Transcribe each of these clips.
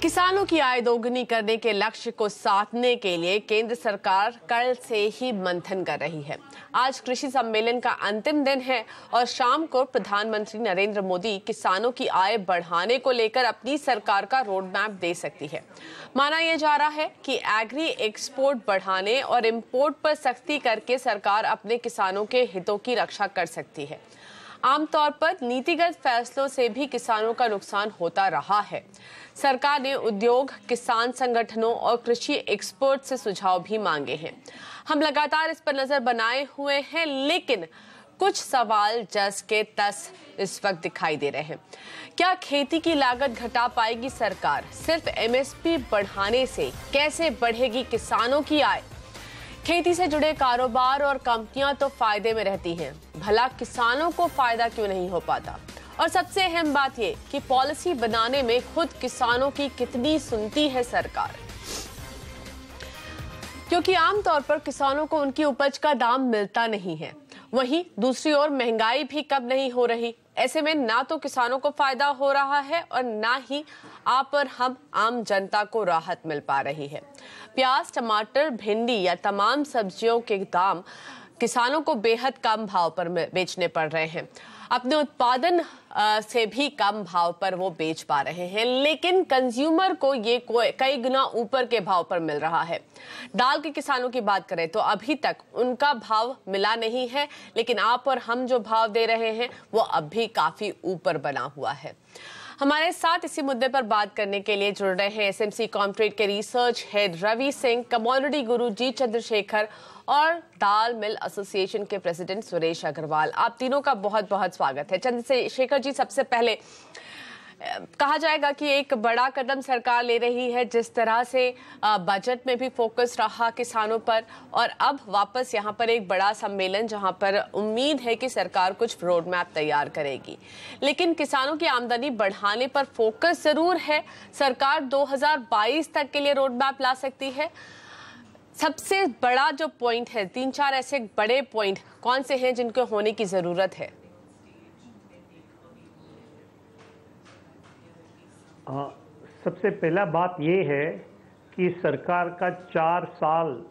किसानों की आय दोगुनी करने के लक्ष्य को साधने के लिए केंद्र सरकार कल से ही मंथन कर रही है। आज कृषि सम्मेलन का अंतिम दिन है और शाम को प्रधानमंत्री नरेंद्र मोदी किसानों की आय बढ़ाने को लेकर अपनी सरकार का रोड मैप दे सकती है। माना यह जा रहा है कि एग्री एक्सपोर्ट बढ़ाने और इंपोर्ट पर सख्ती करके सरकार अपने किसानों के हितों की रक्षा कर सकती है। आमतौर पर नीतिगत फैसलों से भी किसानों का नुकसान होता रहा है। सरकार ने उद्योग, किसान संगठनों और कृषि एक्सपर्ट से सुझाव भी मांगे हैं। हम लगातार इस पर नजर बनाए हुए हैं, लेकिन कुछ सवाल जस के तस इस वक्त दिखाई दे रहे हैं। क्या खेती की लागत घटा पाएगी सरकार? सिर्फ एमएसपी बढ़ाने से कैसे बढ़ेगी किसानों की आय? खेती से जुड़े कारोबार और कंपनियां तो फायदे में रहती हैं, भला किसानों को फायदा क्यों नहीं हो पाता? और सबसे अहम बात यह कि पॉलिसी बनाने में खुद किसानों की कितनी सुनती है सरकार, क्योंकि आमतौर पर किसानों को उनकी उपज का दाम मिलता नहीं है। वहीं दूसरी ओर महंगाई भी कम नहीं हो रही। ऐसे में ना तो किसानों को फायदा हो रहा है और ना ही आप और हम आम जनता को राहत मिल पा रही है। प्याज, टमाटर, भिंडी या तमाम सब्जियों के दाम किसानों को बेहद कम भाव पर बेचने पड़ रहे हैं। अपने उत्पादन से भी कम भाव पर वो बेच पा रहे हैं, लेकिन कंज्यूमर को ये कई गुना ऊपर के भाव पर मिल रहा है। दाल के किसानों की बात करें तो अभी तक उनका भाव मिला नहीं है, लेकिन आप और हम जो भाव दे रहे हैं वो अब भी काफी ऊपर बना हुआ है। हमारे साथ इसी मुद्दे पर बात करने के लिए जुड़ रहे हैं एसएमसी कॉमट्रेड के research head Ravi Singh, commodity guru G Chandrashekhar और दाल मिल एसोसिएशन के प्रेसिडेंट सुरेश अग्रवाल। आप तीनों का बहुत बहुत स्वागत है। चंद्रशेखर जी, सबसे पहले कहा जाएगा कि एक बड़ा कदम सरकार ले रही है, जिस तरह से बजट में भी फोकस रहा किसानों पर, और अब वापस यहाँ पर एक बड़ा सम्मेलन जहाँ पर उम्मीद है कि सरकार कुछ रोड मैप तैयार करेगी। लेकिन किसानों की आमदनी बढ़ाने पर फोकस जरूर है। सरकार 2022 तक के लिए रोड मैप ला सकती है। सबसे बड़ा जो पॉइंट है, 3-4 ऐसे बड़े पॉइंट कौन से हैं जिनको होने की जरूरत है? सबसे पहला बात यह है कि सरकार का 4 साल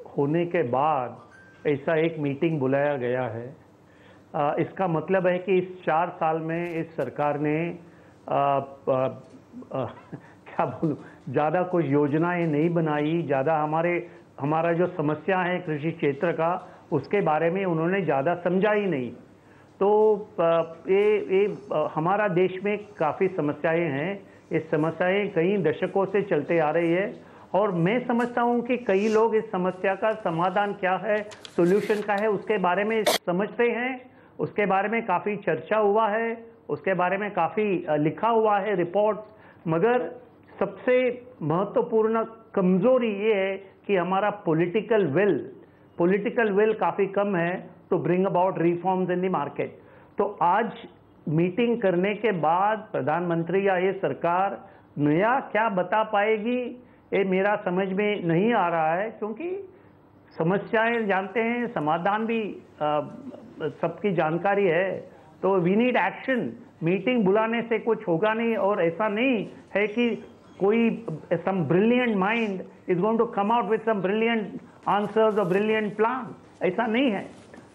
होने के बाद ऐसा एक मीटिंग बुलाया गया है। इसका मतलब है कि इस 4 साल में इस सरकार ने क्या बोलूं, ज़्यादा कुछ योजनाएं नहीं बनाई। ज़्यादा हमारा जो समस्या है कृषि क्षेत्र का, उसके बारे में उन्होंने ज़्यादा समझा ही नहीं। तो ये हमारा देश में काफ़ी समस्याएं हैं। ये समस्याएं कई दशकों से चलते आ रही है और मैं समझता हूं कि कई लोग इस समस्या का समाधान क्या है, सॉल्यूशन क्या है, उसके बारे में समझते हैं। उसके बारे में काफ़ी चर्चा हुआ है, उसके बारे में काफ़ी लिखा हुआ है रिपोर्ट। मगर सबसे महत्वपूर्ण कमजोरी ये है कि हमारा पॉलिटिकल विल काफ़ी कम है to bring about reforms in the market. तो आज मीटिंग करने के बाद प्रधानमंत्री या ये सरकार नया क्या बता पाएगी, ये मेरा समझ में नहीं आ रहा है, क्योंकि समस्याएं जानते हैं, समाधान भी सबकी जानकारी है। तो वी नीड एक्शन। मीटिंग बुलाने से कुछ होगा नहीं, और ऐसा नहीं है कि कोई some brilliant mind is going to come out with some brilliant answers और ब्रिलियंट प्लान। ऐसा नहीं है।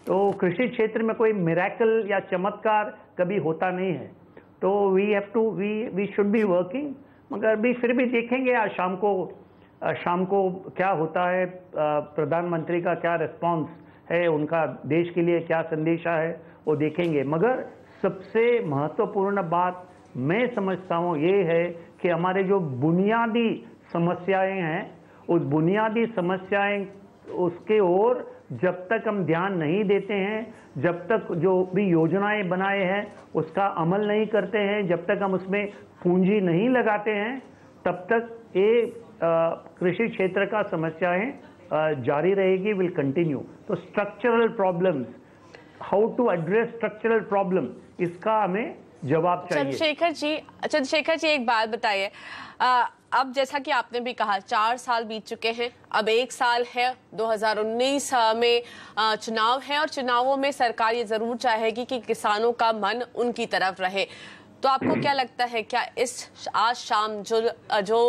तो कृषि क्षेत्र में कोई मिरेकल या चमत्कार कभी होता नहीं है। तो वी शुड बी वर्किंग। मगर भी फिर भी देखेंगे आज शाम को क्या होता है, प्रधानमंत्री का क्या रिस्पॉन्स है, उनका देश के लिए क्या संदेशा है, वो देखेंगे। मगर सबसे महत्वपूर्ण बात मैं समझता हूँ ये है कि हमारे जो बुनियादी समस्याएं हैं, उस बुनियादी समस्याएं उसके ओर जब तक हम ध्यान नहीं देते हैं, जब तक जो भी योजनाएं बनाए हैं उसका अमल नहीं करते हैं, जब तक हम उसमें पूंजी नहीं लगाते हैं, तब तक ये कृषि क्षेत्र का समस्याएं जारी रहेगी, विल कंटिन्यू। तो structural problems, how to address structural problem, इसका हमें जवाब चाहिए। चंद्रशेखर जी एक बात बताइए, अब जैसा कि आपने भी कहा 4 साल बीत चुके हैं, अब 1 साल है, 2019 में चुनाव है और चुनावों में सरकार ये जरूर चाहेगी कि किसानों का मन उनकी तरफ रहे। तो आपको क्या लगता है, क्या इस आज शाम जो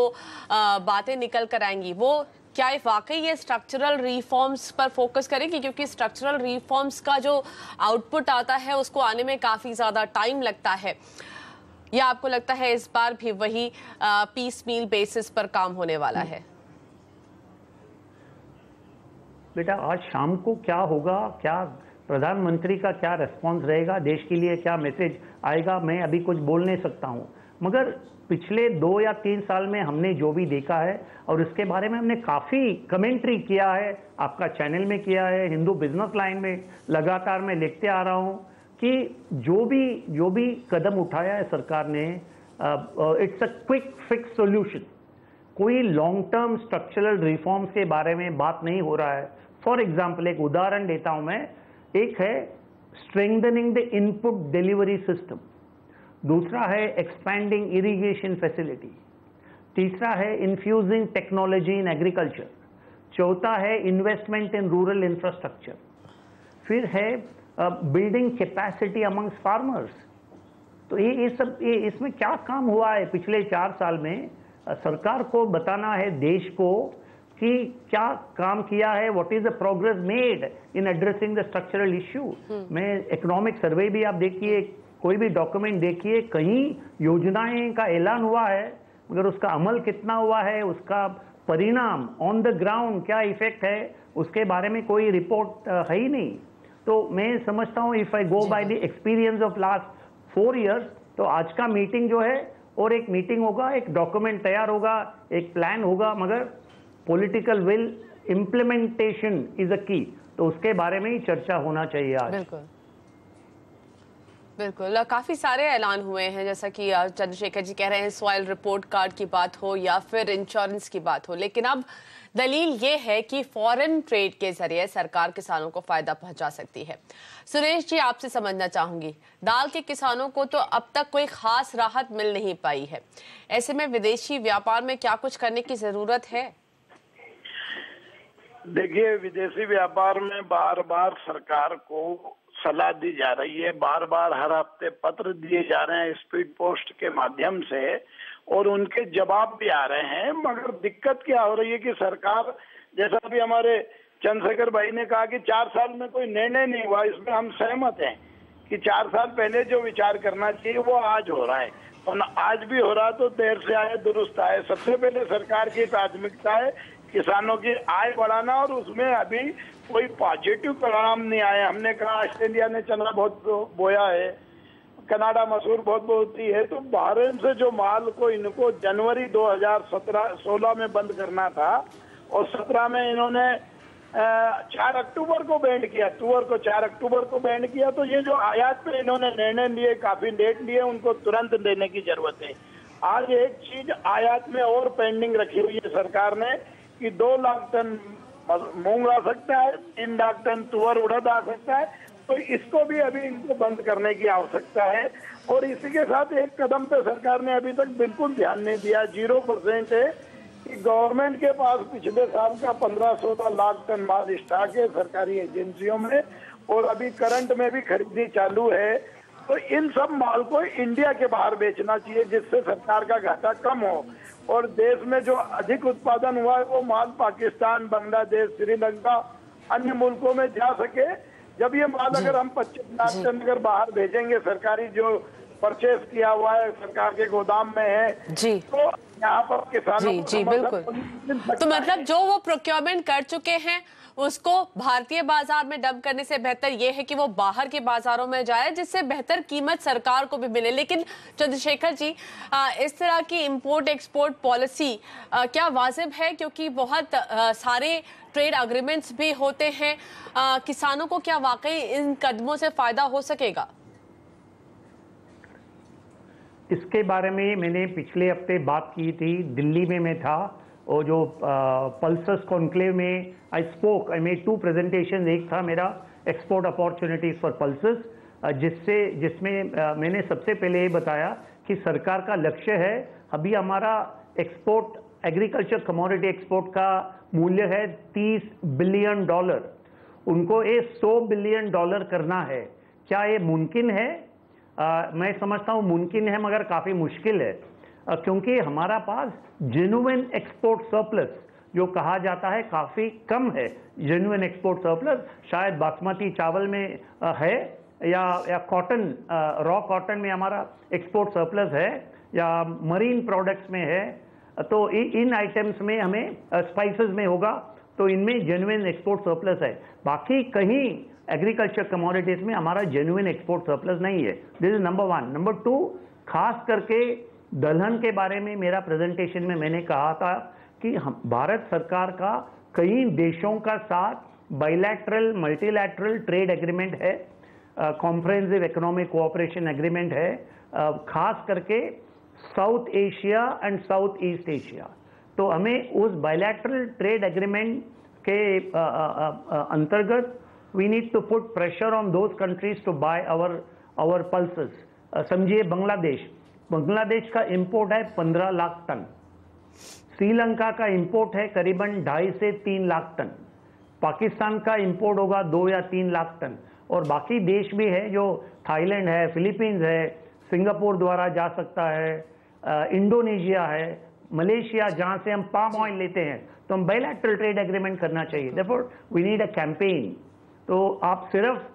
बातें निकल कर आएंगी वो क्या वाकई ये स्ट्रक्चरल रिफॉर्म्स पर फोकस करेगी? क्योंकि स्ट्रक्चरल रिफॉर्म्स का जो आउटपुट आता है उसको आने में काफी ज्यादा टाइम लगता है, या आपको लगता है इस बार भी वही पीस मील बेसिस पर काम होने वाला है? बेटा, आज शाम को क्या होगा, क्या प्रधानमंत्री का क्या रेस्पॉन्स रहेगा, देश के लिए क्या मैसेज आएगा, मैं अभी कुछ बोल नहीं सकता हूं। मगर पिछले 2 या 3 साल में हमने जो भी देखा है और इसके बारे में हमने काफ़ी कमेंट्री किया है, आपका चैनल में किया है, हिंदू बिजनेस लाइन में लगातार मैं लिखते आ रहा हूं कि जो भी कदम उठाया है सरकार ने, it's a quick fix solution. कोई लॉन्ग टर्म स्ट्रक्चरल रिफॉर्म्स के बारे में बात नहीं हो रहा है। फॉर एग्जाम्पल एक उदाहरण देता हूं मैं, एक है strengthening the input delivery system, दूसरा है एक्सपैंडिंग इरिगेशन फैसिलिटी, तीसरा है इन्फ्यूजिंग टेक्नोलॉजी इन एग्रीकल्चर, चौथा है इन्वेस्टमेंट इन रूरल इंफ्रास्ट्रक्चर, फिर है बिल्डिंग कैपेसिटी अमंग्स फार्मर्स। तो ये सब इसमें क्या काम हुआ है पिछले 4 साल में, सरकार को बताना है देश को कि क्या काम किया है, what is the progress made in addressing the structural issue. मैं इकोनॉमिक सर्वे भी आप देखिए, कोई भी डॉक्यूमेंट देखिए, कहीं योजनाएं का ऐलान हुआ है मगर उसका अमल कितना हुआ है, उसका परिणाम ऑन द ग्राउंड क्या इफेक्ट है, उसके बारे में कोई रिपोर्ट है ही नहीं। तो मैं समझता हूँ if I go by the experience of last 4 years, तो आज का मीटिंग जो है और एक मीटिंग होगा, एक डॉक्यूमेंट तैयार होगा, एक प्लान होगा, मगर political will, implementation is a की। तो उसके बारे में ही चर्चा होना चाहिए आज। बिल्कुल बिल्कुल, काफी सारे ऐलान हुए हैं, जैसा कि चंद्रशेखर जी कह रहे हैं, सॉइल रिपोर्ट कार्ड की बात हो या फिर इंश्योरेंस की बात हो, लेकिन अब दलील ये है कि फॉरेन ट्रेड के जरिए सरकार किसानों को फायदा पहुंचा सकती है। सुरेश जी, आपसे समझना चाहूंगी, दाल के किसानों को तो अब तक कोई खास राहत मिल नहीं पाई है, ऐसे में विदेशी व्यापार में क्या कुछ करने की जरूरत है? देखिए, विदेशी व्यापार में बार बार सरकार को सलाह दी जा रही है, बार बार हर हफ्ते पत्र दिए जा रहे हैं स्पीड पोस्ट के माध्यम से, और उनके जवाब भी आ रहे हैं। मगर दिक्कत क्या हो रही है कि सरकार, जैसा भी हमारे चंद्रशेखर भाई ने कहा कि 4 साल में कोई निर्णय नहीं हुआ, इसमें हम सहमत हैं कि 4 साल पहले जो विचार करना चाहिए वो आज हो रहा है, और आज भी हो रहा तो देर से आए दुरुस्त आए। सबसे पहले सरकार की प्राथमिकता है किसानों की आय बढ़ाना, और उसमें अभी कोई पॉजिटिव परिणाम नहीं आए। हमने कहा ऑस्ट्रेलिया ने चना बहुत बोया है, कनाडा मसूर बहुत बोती है, तो बहरीन से जो माल को इनको जनवरी 2016 में बंद करना था और 17 में इन्होंने 4 अक्टूबर को बैंड किया, तुअर को 4 अक्टूबर को बैंड किया। तो ये जो आयात पे इन्होंने निर्णय लिए, काफी लेट लिए, उनको तुरंत देने की जरूरत है। आज एक चीज आयात में और पेंडिंग रखी हुई है सरकार ने कि 2 लाख टन मूंग आ सकता है, 3 लाख टन तुअर उड़द आ सकता है, तो इसको भी अभी इनको बंद करने की आवश्यकता है। और इसी के साथ एक कदम पे सरकार ने अभी तक बिल्कुल ध्यान नहीं दिया, 0% है कि गवर्नमेंट के पास पिछले साल का 15-16 लाख टन माल स्टॉक है सरकारी एजेंसियों में, और अभी करंट में भी खरीदी चालू है। तो इन सब माल को इंडिया के बाहर बेचना चाहिए, जिससे सरकार का घाटा कम हो, और देश में जो अधिक उत्पादन हुआ है वो माल पाकिस्तान, बांग्लादेश, श्रीलंका, अन्य मुल्कों में जा सके। जब ये माल अगर हम 25 लाख टन अगर बाहर भेजेंगे, सरकारी जो परचेस किया हुआ है सरकार के गोदाम में है जी, तो यहाँ पर किसानों जी बिल्कुल। तो मतलब जो वो प्रोक्योरमेंट कर चुके हैं उसको भारतीय बाजार में डंप करने से बेहतर ये है कि वो बाहर के बाजारों में जाए, जिससे बेहतर कीमत सरकार को भी मिले। लेकिन चंद्रशेखर जी, इस तरह की इंपोर्ट एक्सपोर्ट पॉलिसी क्या वाजिब है? क्योंकि बहुत सारे ट्रेड एग्रीमेंट्स भी होते हैं, किसानों को क्या वाकई इन कदमों से फायदा हो सकेगा? इसके बारे में मैंने पिछले हफ्ते बात की थी, दिल्ली में मैं था, और जो पल्सस कॉन्क्लेव में I spoke, I made 2 presentation. एक था मेरा एक्सपोर्ट अपॉर्चुनिटीज फॉर पल्सस, जिसमें मैंने सबसे पहले ये बताया कि सरकार का लक्ष्य है, अभी हमारा एक्सपोर्ट एग्रीकल्चर कमोडिटी एक्सपोर्ट का मूल्य है $30 बिलियन, उनको ये $100 बिलियन करना है। क्या ये मुमकिन है? मैं समझता हूँ मुमकिन है मगर काफ़ी मुश्किल है, क्योंकि हमारा पास जेन्युइन एक्सपोर्ट सरप्लस जो कहा जाता है काफ़ी कम है। जेन्युइन एक्सपोर्ट सरप्लस शायद बासमती चावल में है या कॉटन, रॉ कॉटन में हमारा एक्सपोर्ट सरप्लस है, या मरीन प्रोडक्ट्स में है। तो इन आइटम्स में हमें स्पाइसेस में होगा तो इनमें जेन्युइन एक्सपोर्ट सरप्लस है। बाकी कहीं एग्रीकल्चर कमोडिटीज में हमारा जेन्युइन एक्सपोर्ट सरप्लस नहीं है। This is number 1। नंबर 2, खास करके दलहन के बारे में मेरा प्रेजेंटेशन में मैंने कहा था कि भारत सरकार का कई देशों का साथ बाइलैटरल मल्टीलैटरल ट्रेड एग्रीमेंट है, कॉम्प्रिहेंसिव इकोनॉमिक कोऑपरेशन एग्रीमेंट है, खास करके South Asia and South East Asia. तो हमें उस बाइलैटरल ट्रेड एग्रीमेंट के अंतर्गत we need to put pressure on those countries to buy our pulses. समझिए बांग्लादेश का इंपोर्ट है 15 लाख टन, श्रीलंका का इंपोर्ट है करीबन 2.5 से 3 लाख टन, पाकिस्तान का इंपोर्ट होगा 2 या 3 लाख टन, और बाकी देश भी है जो थाईलैंड है, फिलीपींस है, सिंगापुर द्वारा जा सकता है, इंडोनेशिया है, मलेशिया, जहां से हम पाम ऑयल लेते हैं। तो हम बाइलैटरल ट्रेड एग्रीमेंट करना चाहिए। Therefore we need a campaign. तो आप सिर्फ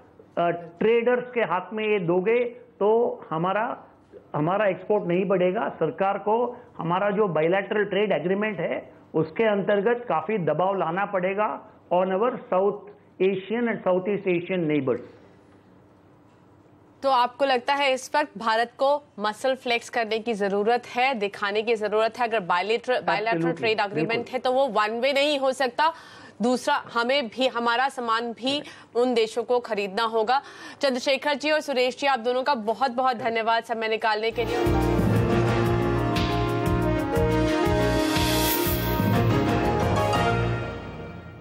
ट्रेडर्स के हाथ में ये दोगे तो हमारा एक्सपोर्ट नहीं बढ़ेगा। सरकार को हमारा जो बाइलैटरल ट्रेड एग्रीमेंट है उसके अंतर्गत काफी दबाव लाना पड़ेगा on our south Asian and South east Asian neighbours. तो आपको लगता है इस वक्त भारत को मसल फ्लेक्स करने की जरूरत है, दिखाने की जरूरत है? अगर बायलैटरल ट्रेड एग्रीमेंट है तो वो वन वे नहीं हो सकता। दूसरा, हमें भी हमारा सामान भी उन देशों को खरीदना होगा। चंद्रशेखर जी और सुरेश जी, आप दोनों का बहुत बहुत धन्यवाद समय निकालने के लिए।